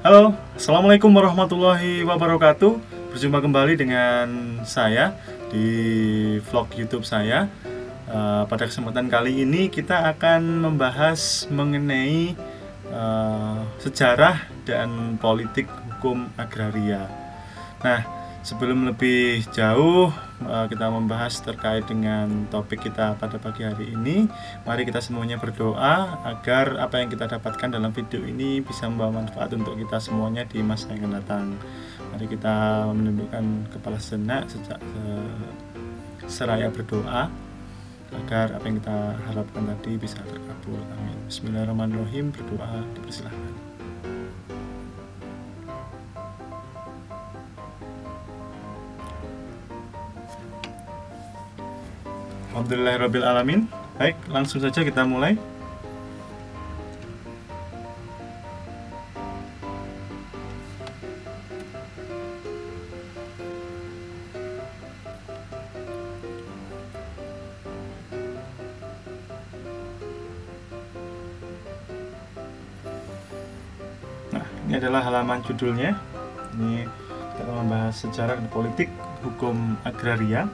Halo, Assalamualaikum warahmatullahi wabarakatuh. Berjumpa kembali dengan saya di vlog YouTube saya. Pada kesempatan kali ini kita akan membahas mengenai sejarah dan politik hukum agraria. Nah, sebelum lebih jauh kita membahas terkait dengan topik kita pada pagi hari ini, mari kita semuanya berdoa agar apa yang kita dapatkan dalam video ini bisa membawa manfaat untuk kita semuanya di masa yang akan datang. Mari kita menundukkan kepala sejenak seraya berdoa agar apa yang kita harapkan tadi bisa terkabul. Amin. Bismillahirrahmanirrahim. Berdoa, dipersilahkan. Alhamdulillahirrabbilalamin. Baik, langsung saja kita mulai. Nah, ini adalah halaman judulnya. Ini kita membahas sejarah dan politik hukum agraria.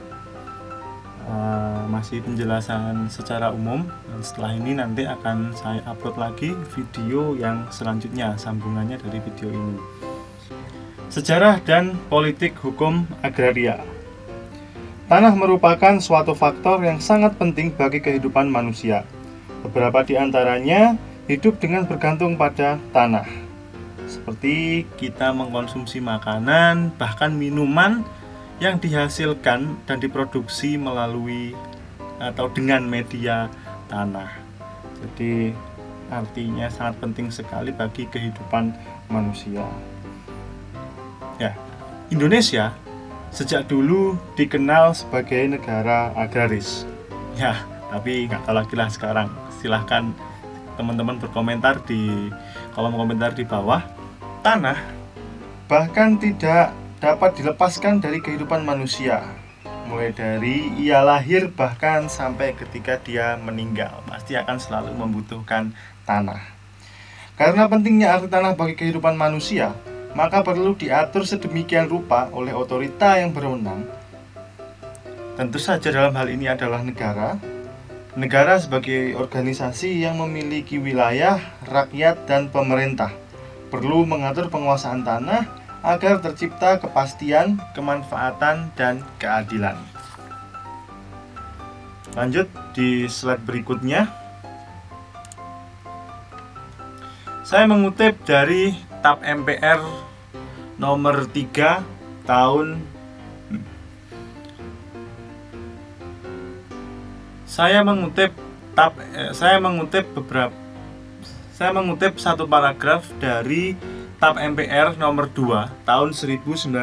Masih penjelasan secara umum, dan setelah ini nanti akan saya upload lagi video yang selanjutnya, sambungannya dari video ini. Sejarah dan politik hukum agraria. Tanah merupakan suatu faktor yang sangat penting bagi kehidupan manusia. Beberapa di antaranya hidup dengan bergantung pada tanah, seperti kita mengkonsumsi makanan, bahkan minuman yang dihasilkan dan diproduksi melalui atau dengan media tanah. Jadi artinya sangat penting sekali bagi kehidupan manusia. Ya, Indonesia sejak dulu dikenal sebagai negara agraris. Ya, tapi nggak tahu lagi lah sekarang. Silahkan teman-teman berkomentar di kolom komentar di bawah. Tanah bahkan tidak dapat dilepaskan dari kehidupan manusia, mulai dari ia lahir bahkan sampai ketika dia meninggal, pasti akan selalu membutuhkan tanah. Karena pentingnya arti tanah bagi kehidupan manusia, maka perlu diatur sedemikian rupa oleh otorita yang berwenang. Tentu saja dalam hal ini adalah negara. Negara sebagai organisasi yang memiliki wilayah, rakyat, dan pemerintah perlu mengatur penguasaan tanah agar tercipta kepastian, kemanfaatan, dan keadilan. Lanjut di slide berikutnya. Saya mengutip dari TAP MPR nomor 3 tahun Saya mengutip satu paragraf dari TAP MPR nomor 2 tahun 1993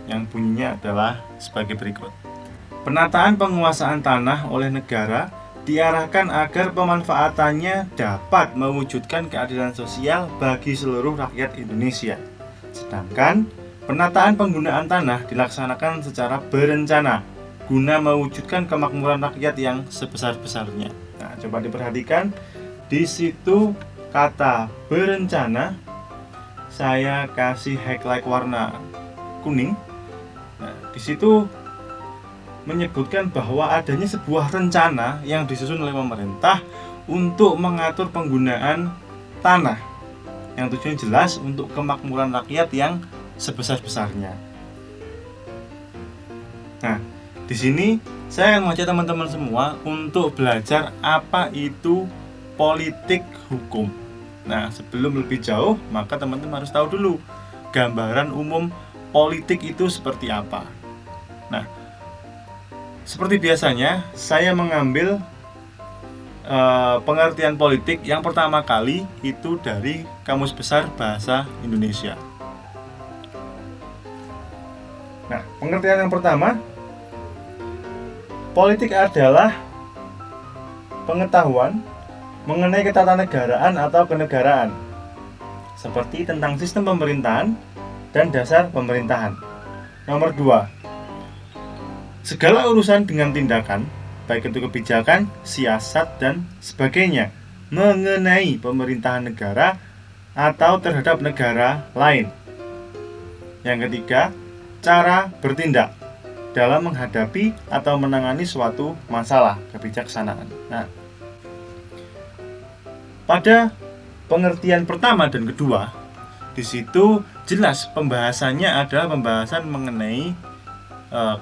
yang bunyinya adalah sebagai berikut. Penataan penguasaan tanah oleh negara diarahkan agar pemanfaatannya dapat mewujudkan keadilan sosial bagi seluruh rakyat Indonesia. Sedangkan penataan penggunaan tanah dilaksanakan secara berencana guna mewujudkan kemakmuran rakyat yang sebesar-besarnya. Nah, coba diperhatikan di situ kata berencana, saya kasih highlight warna kuning. Nah, di situ menyebutkan bahwa adanya sebuah rencana yang disusun oleh pemerintah untuk mengatur penggunaan tanah yang tujuannya jelas untuk kemakmuran rakyat yang sebesar-besarnya. Nah, di sini saya akan mengajak teman-teman semua untuk belajar apa itu politik hukum. Nah, sebelum lebih jauh, maka teman-teman harus tahu dulu gambaran umum politik itu seperti apa. Nah, seperti biasanya, saya mengambil pengertian politik yang pertama kali itu dari Kamus Besar Bahasa Indonesia. Nah, pengertian yang pertama, politik adalah pengetahuan mengenai ketatanegaraan atau kenegaraan, seperti tentang sistem pemerintahan dan dasar pemerintahan. Nomor 2, segala urusan dengan tindakan, baik itu kebijakan, siasat, dan sebagainya mengenai pemerintahan negara atau terhadap negara lain. Yang ketiga, cara bertindak dalam menghadapi atau menangani suatu masalah, kebijaksanaan. Nah, pada pengertian pertama dan kedua, di situ jelas pembahasannya adalah pembahasan mengenai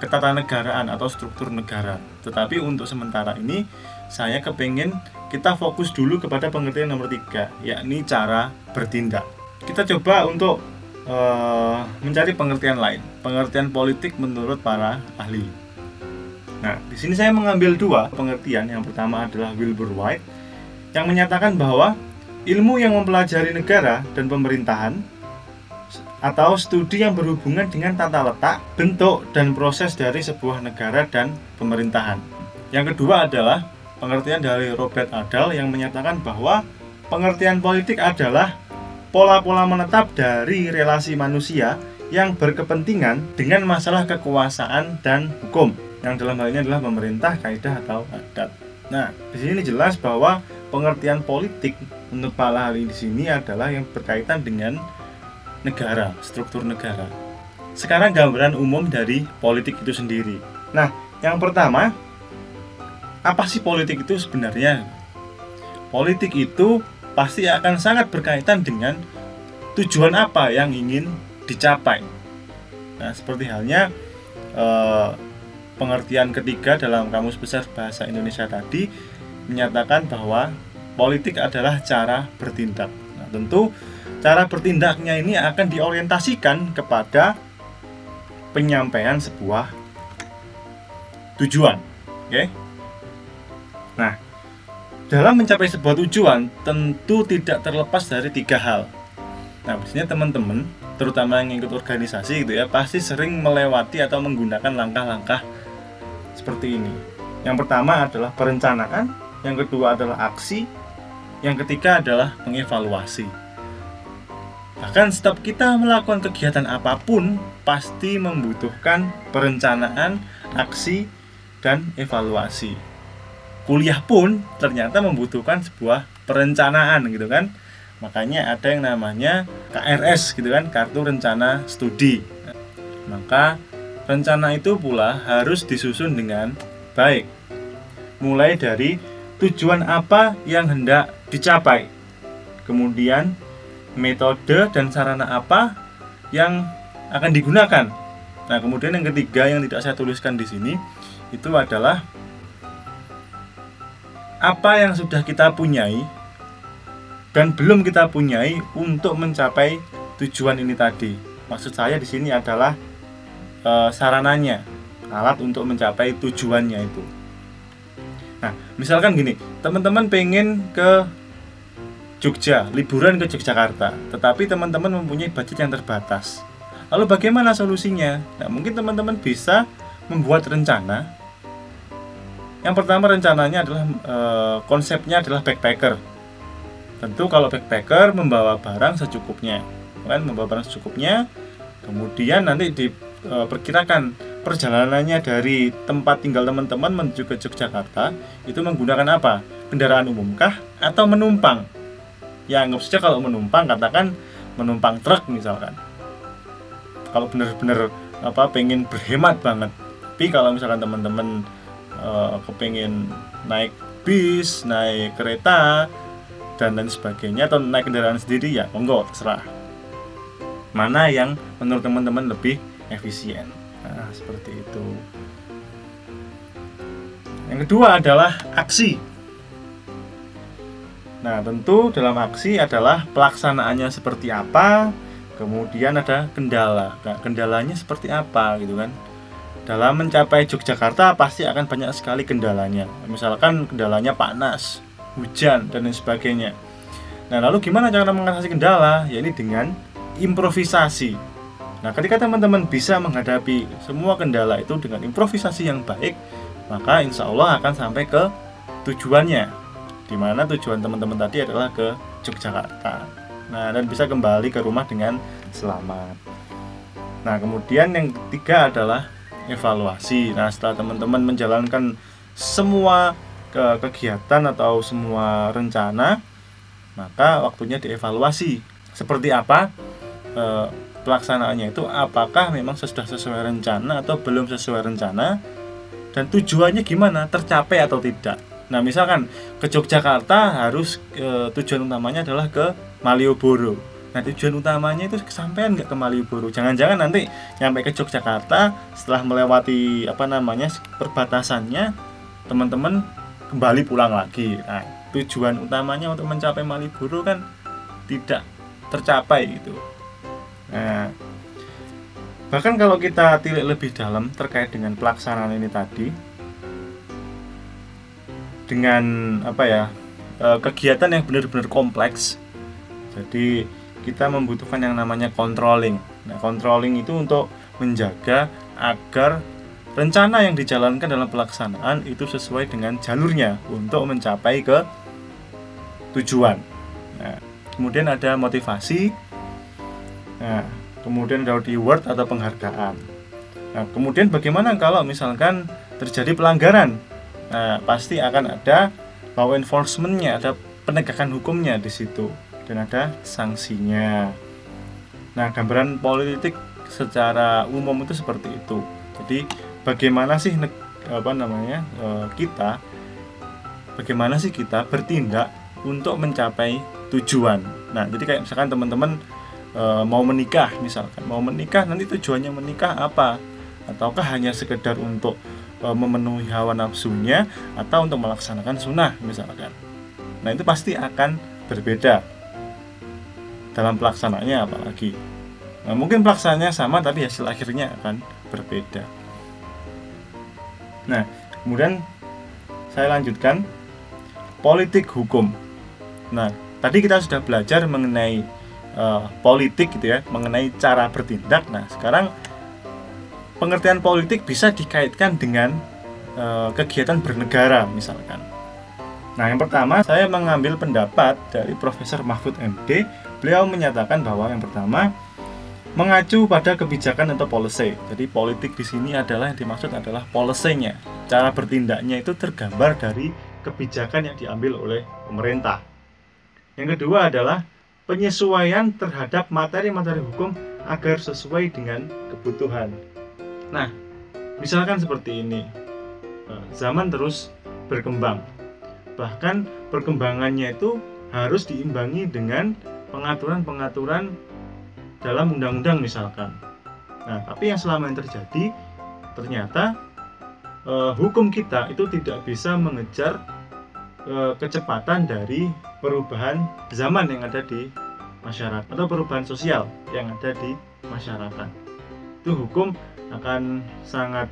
ketatanegaraan atau struktur negara. Tetapi untuk sementara ini saya kepengen kita fokus dulu kepada pengertian nomor 3, yakni cara bertindak. Kita coba untuk mencari pengertian lain, pengertian politik menurut para ahli. Nah, di sini saya mengambil 2 pengertian. Yang pertama adalah Wilbur White yang menyatakan bahwa ilmu yang mempelajari negara dan pemerintahan atau studi yang berhubungan dengan tata letak, bentuk, dan proses dari sebuah negara dan pemerintahan. Yang kedua adalah pengertian dari Robert Adall yang menyatakan bahwa pengertian politik adalah pola-pola menetap dari relasi manusia yang berkepentingan dengan masalah kekuasaan dan hukum, yang dalam hal ini adalah pemerintah, kaidah, atau adat. Nah, di sini jelas bahwa pengertian politik menurut para ahli di sini adalah yang berkaitan dengan negara, struktur negara. Sekarang gambaran umum dari politik itu sendiri. Nah, yang pertama, apa sih politik itu sebenarnya? Politik itu pasti akan sangat berkaitan dengan tujuan apa yang ingin dicapai. Nah, seperti halnya pengertian ketiga dalam Kamus Besar Bahasa Indonesia tadi menyatakan bahwa politik adalah cara bertindak. Nah, tentu cara bertindaknya ini akan diorientasikan kepada penyampaian sebuah tujuan. Oke? Nah, dalam mencapai sebuah tujuan tentu tidak terlepas dari 3 hal. Nah, biasanya teman-teman, terutama yang ikut organisasi gitu ya, pasti sering melewati atau menggunakan langkah-langkah seperti ini. Yang pertama adalah perencanaan, yang kedua adalah aksi, yang ketiga adalah mengevaluasi. Bahkan setiap kita melakukan kegiatan apapun pasti membutuhkan perencanaan, aksi, dan evaluasi. Kuliah pun ternyata membutuhkan sebuah perencanaan gitu kan. Makanya ada yang namanya KRS gitu kan, kartu rencana studi. Maka rencana itu pula harus disusun dengan baik. Mulai dari tujuan apa yang hendak dicapai. Kemudian metode dan sarana apa yang akan digunakan. Nah, kemudian yang ketiga yang tidak saya tuliskan di sini itu adalah apa yang sudah kita punyai dan belum kita punyai untuk mencapai tujuan ini tadi. Maksud saya di sini adalah sarananya, alat untuk mencapai tujuannya itu. Nah, misalkan gini, teman-teman pengen ke Jogja, liburan ke Yogyakarta, tetapi teman-teman mempunyai budget yang terbatas. Lalu bagaimana solusinya? Nah, mungkin teman-teman bisa membuat rencana. Yang pertama rencananya adalah konsepnya adalah backpacker. Tentu kalau backpacker membawa barang secukupnya, kan? Membawa barang secukupnya. Kemudian nanti diperkirakan perjalanannya dari tempat tinggal teman-teman menuju ke Yogyakarta itu menggunakan apa? Kendaraan umum kah atau menumpang? Ya, anggap saja kalau menumpang, katakan menumpang truk misalkan. Kalau benar-benar pengen berhemat banget. Tapi kalau misalkan teman-teman kepengen naik bis, naik kereta dan lain sebagainya, atau naik kendaraan sendiri, ya monggo, terserah. Mana yang menurut teman-teman lebih efisien. Nah, seperti itu. Yang kedua adalah aksi. Nah, tentu dalam aksi adalah pelaksanaannya seperti apa, kemudian ada kendala. Nah, kendalanya seperti apa gitu kan. Dalam mencapai Yogyakarta pasti akan banyak sekali kendalanya. Misalkan kendalanya panas, hujan, dan lain sebagainya. Nah, lalu gimana cara mengatasi kendala? Ya, ini dengan improvisasi. Nah, ketika teman-teman bisa menghadapi semua kendala itu dengan improvisasi yang baik, maka insya Allah akan sampai ke tujuannya, di mana tujuan teman-teman tadi adalah ke Yogyakarta. Nah, dan bisa kembali ke rumah dengan selamat. Nah, kemudian yang ketiga adalah evaluasi. Nah, setelah teman-teman menjalankan semua kegiatan atau semua rencana, maka waktunya dievaluasi. seperti apa pelaksanaannya itu, apakah memang sudah sesuai rencana atau belum sesuai rencana, dan tujuannya gimana, tercapai atau tidak. Nah misalkan ke Yogyakarta harus tujuan utamanya adalah ke Malioboro. Nah tujuan utamanya itu kesampaian nggak ke Malioboro, jangan-jangan nanti nyampe ke Yogyakarta setelah melewati perbatasannya teman-teman kembali pulang lagi. Nah tujuan utamanya untuk mencapai Malioboro kan tidak tercapai gitu. Nah, bahkan kalau kita tilik lebih dalam terkait dengan pelaksanaan ini tadi, dengan kegiatan yang benar-benar kompleks, jadi kita membutuhkan yang namanya controlling. Nah, controlling itu untuk menjaga agar rencana yang dijalankan dalam pelaksanaan itu sesuai dengan jalurnya untuk mencapai ke tujuan. Nah, kemudian ada motivasi. Nah, kemudian ada reward atau penghargaan. Nah, kemudian bagaimana kalau misalkan terjadi pelanggaran? Nah, pasti akan ada law enforcement-nya, ada penegakan hukumnya di situ, dan ada sanksinya. Nah, gambaran politik secara umum itu seperti itu. Jadi, bagaimana sih bagaimana sih kita bertindak untuk mencapai tujuan. Nah, jadi kayak misalkan teman-teman mau menikah, nanti tujuannya menikah apa, ataukah hanya sekedar untuk memenuhi hawa nafsunya atau untuk melaksanakan sunnah misalkan. Nah itu pasti akan berbeda dalam pelaksanaannya, apalagi mungkin pelaksanaannya sama tapi hasil akhirnya akan berbeda. Nah kemudian saya lanjutkan politik hukum. Nah tadi kita sudah belajar mengenai politik gitu ya, mengenai cara bertindak. Nah sekarang pengertian politik bisa dikaitkan dengan kegiatan bernegara misalkan. Nah yang pertama saya mengambil pendapat dari Profesor Mahfud MD. Beliau menyatakan bahwa yang pertama mengacu pada kebijakan atau policy. Jadi politik di sini adalah yang dimaksud adalah policy-nya. Cara bertindaknya itu tergambar dari kebijakan yang diambil oleh pemerintah. Yang kedua adalah penyesuaian terhadap materi-materi hukum agar sesuai dengan kebutuhan. Nah, misalkan seperti ini, zaman terus berkembang, bahkan perkembangannya itu harus diimbangi dengan pengaturan-pengaturan dalam undang-undang misalkan. Nah, tapi yang selama ini terjadi, ternyata hukum kita itu tidak bisa mengejar kecepatan dari perubahan zaman yang ada di masyarakat atau perubahan sosial yang ada di masyarakat. Itu hukum akan sangat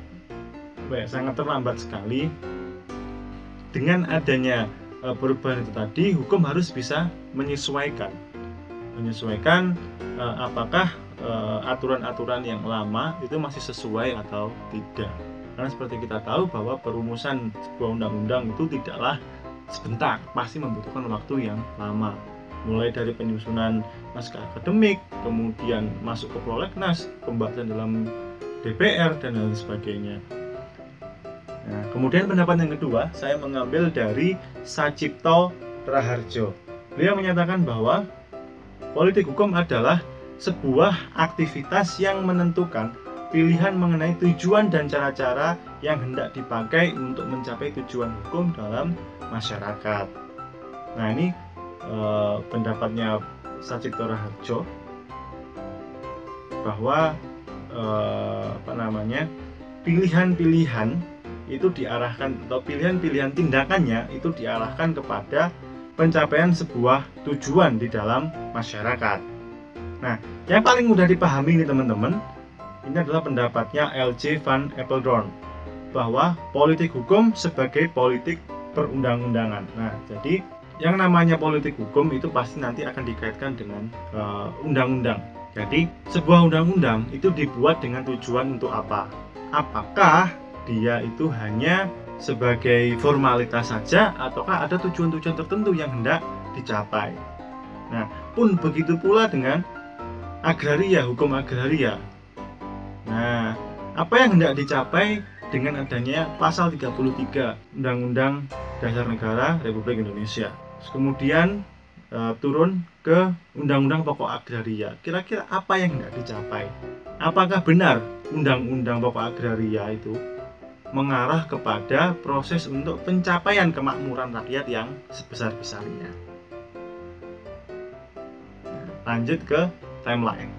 terlambat sekali. Dengan adanya perubahan itu tadi, hukum harus bisa menyesuaikan apakah aturan-aturan yang lama itu masih sesuai atau tidak. Karena seperti kita tahu bahwa perumusan sebuah undang-undang itu tidaklah sebentar, pasti membutuhkan waktu yang lama. Mulai dari penyusunan naskah akademik, kemudian masuk ke prolegnas, pembahasan dalam DPR, dan lain sebagainya. Nah, kemudian pendapat yang kedua, saya mengambil dari Sacipto Raharjo. Beliau menyatakan bahwa politik hukum adalah sebuah aktivitas yang menentukan pilihan mengenai tujuan dan cara-cara yang hendak dipakai untuk mencapai tujuan hukum dalam masyarakat. Nah ini pendapatnya Sacipto Raharjo bahwa pilihan-pilihan itu diarahkan, atau pilihan-pilihan tindakannya itu diarahkan kepada pencapaian sebuah tujuan di dalam masyarakat. Nah yang paling mudah dipahami nih teman-teman, ini adalah pendapatnya L.J. van Apeldoorn bahwa politik hukum sebagai politik perundang-undangan. Nah, jadi yang namanya politik hukum itu pasti nanti akan dikaitkan dengan undang-undang. Jadi, sebuah undang-undang itu dibuat dengan tujuan untuk apa? Apakah dia itu hanya sebagai formalitas saja, ataukah ada tujuan-tujuan tertentu yang hendak dicapai? Nah, pun begitu pula dengan agraria, hukum agraria. Nah, apa yang hendak dicapai dengan adanya pasal 33 Undang-Undang Dasar Negara Republik Indonesia? Kemudian turun ke Undang-Undang Pokok Agraria. Kira-kira apa yang hendak dicapai? Apakah benar Undang-Undang Pokok Agraria itu mengarah kepada proses untuk pencapaian kemakmuran rakyat yang sebesar-besarnya? Lanjut ke timeline.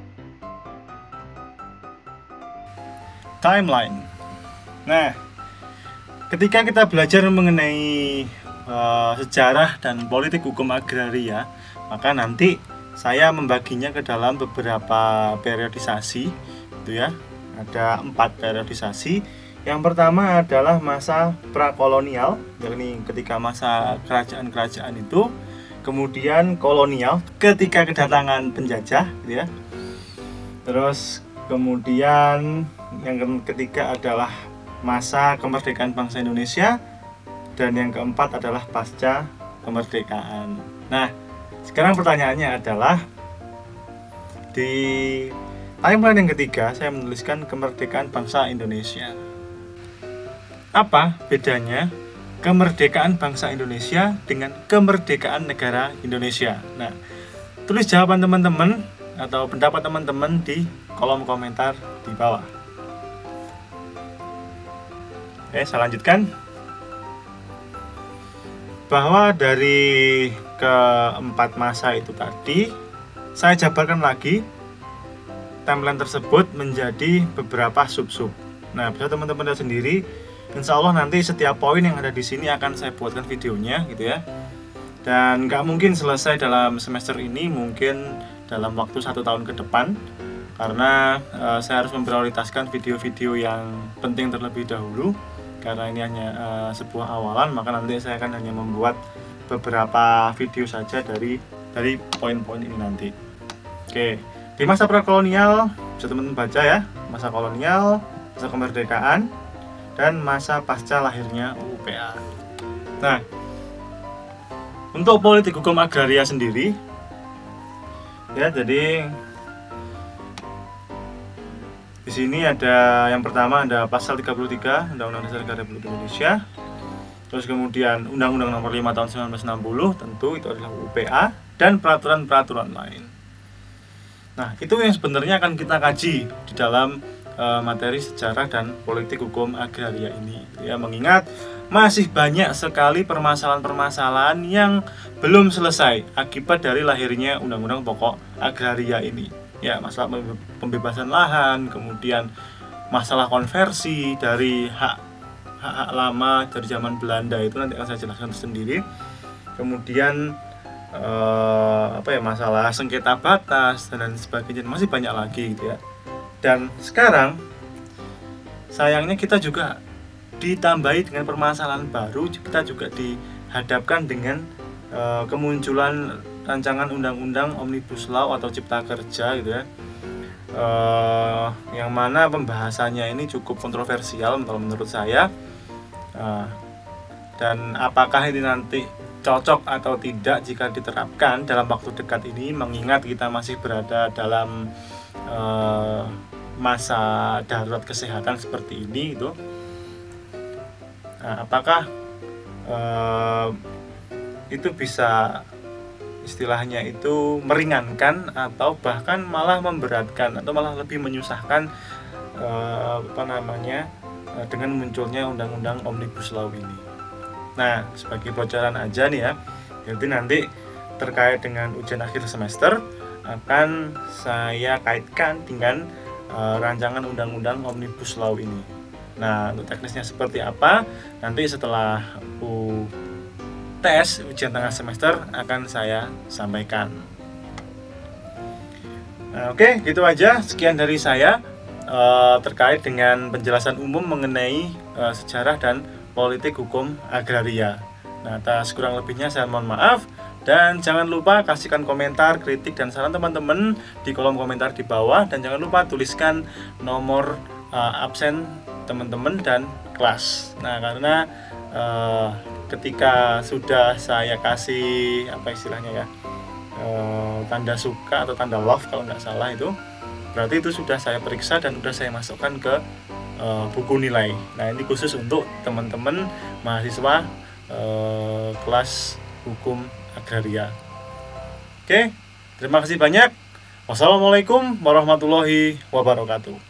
Nah, ketika kita belajar mengenai sejarah dan politik hukum agraria, maka nanti saya membaginya ke dalam beberapa periodisasi, gitu ya. Ada 4 periodisasi. Yang pertama adalah masa prakolonial, yakni ketika masa kerajaan-kerajaan itu. Kemudian kolonial, ketika kedatangan penjajah, gitu ya. Terus kemudian yang ketiga adalah masa kemerdekaan bangsa Indonesia. Dan yang keempat adalah pasca kemerdekaan. Nah, sekarang pertanyaannya adalah di timeline yang ketiga saya menuliskan kemerdekaan bangsa Indonesia. Apa bedanya kemerdekaan bangsa Indonesia dengan kemerdekaan negara Indonesia? Nah, tulis jawaban teman-teman atau pendapat teman-teman di kolom komentar di bawah. Oke, saya lanjutkan. Bahwa dari keempat masa itu tadi, saya jabarkan lagi timeline tersebut menjadi beberapa sub-sub. Nah, bisa teman-teman lihat sendiri. Insya Allah nanti setiap poin yang ada di sini akan saya buatkan videonya, gitu ya. Dan nggak mungkin selesai dalam semester ini, mungkin dalam waktu 1 tahun ke depan, karena saya harus memprioritaskan video-video yang penting terlebih dahulu. Karena ini hanya sebuah awalan, maka nanti saya akan hanya membuat beberapa video saja dari poin-poin ini nanti. Oke, di masa prakolonial bisa teman-teman baca ya, masa kolonial, masa kemerdekaan, dan masa pasca lahirnya UPA. Nah, untuk politik hukum agraria sendiri, ya, jadi di sini ada yang pertama ada pasal 33 Undang-Undang Dasar Negara Republik Indonesia. Terus kemudian Undang-Undang Nomor 5 Tahun 1960, tentu itu adalah UPA, dan peraturan-peraturan lain. Nah, itu yang sebenarnya akan kita kaji di dalam materi sejarah dan politik hukum agraria ini. Ya, mengingat masih banyak sekali permasalahan-permasalahan yang belum selesai akibat dari lahirnya Undang-Undang Pokok Agraria ini. Ya, masalah pembebasan lahan, kemudian masalah konversi dari hak lama dari zaman Belanda, itu nanti akan saya jelaskan sendiri. Kemudian masalah sengketa batas dan sebagainya, masih banyak lagi, gitu ya. Dan sekarang sayangnya kita juga ditambahi dengan permasalahan baru, kita juga dihadapkan dengan kemunculan rancangan undang-undang Omnibus Law atau Cipta Kerja, gitu ya. Yang mana pembahasannya ini cukup kontroversial kalau menurut saya. Dan apakah ini nanti cocok atau tidak jika diterapkan dalam waktu dekat ini, mengingat kita masih berada dalam masa darurat kesehatan seperti ini, gitu. Nah, apakah itu bisa istilahnya itu meringankan atau bahkan malah memberatkan atau malah lebih menyusahkan dengan munculnya undang-undang Omnibus Law ini. Nah, sebagai bocoran aja nih ya, jadi nanti terkait dengan ujian akhir semester akan saya kaitkan dengan rancangan undang-undang Omnibus Law ini. Nah, untuk teknisnya seperti apa, nanti setelah tes ujian tengah semester akan saya sampaikan. Nah, oke, gitu aja. Sekian dari saya terkait dengan penjelasan umum mengenai sejarah dan politik hukum agraria. Nah, atas kurang lebihnya saya mohon maaf, dan jangan lupa kasihkan komentar, kritik, dan saran teman-teman di kolom komentar di bawah, dan jangan lupa tuliskan nomor absen teman-teman dan kelas. Nah, karena ketika sudah saya kasih tanda suka atau tanda love kalau nggak salah, itu berarti itu sudah saya periksa dan sudah saya masukkan ke buku nilai. Nah, ini khusus untuk teman-teman mahasiswa kelas hukum agraria. Oke, terima kasih banyak. Wassalamualaikum warahmatullahi wabarakatuh.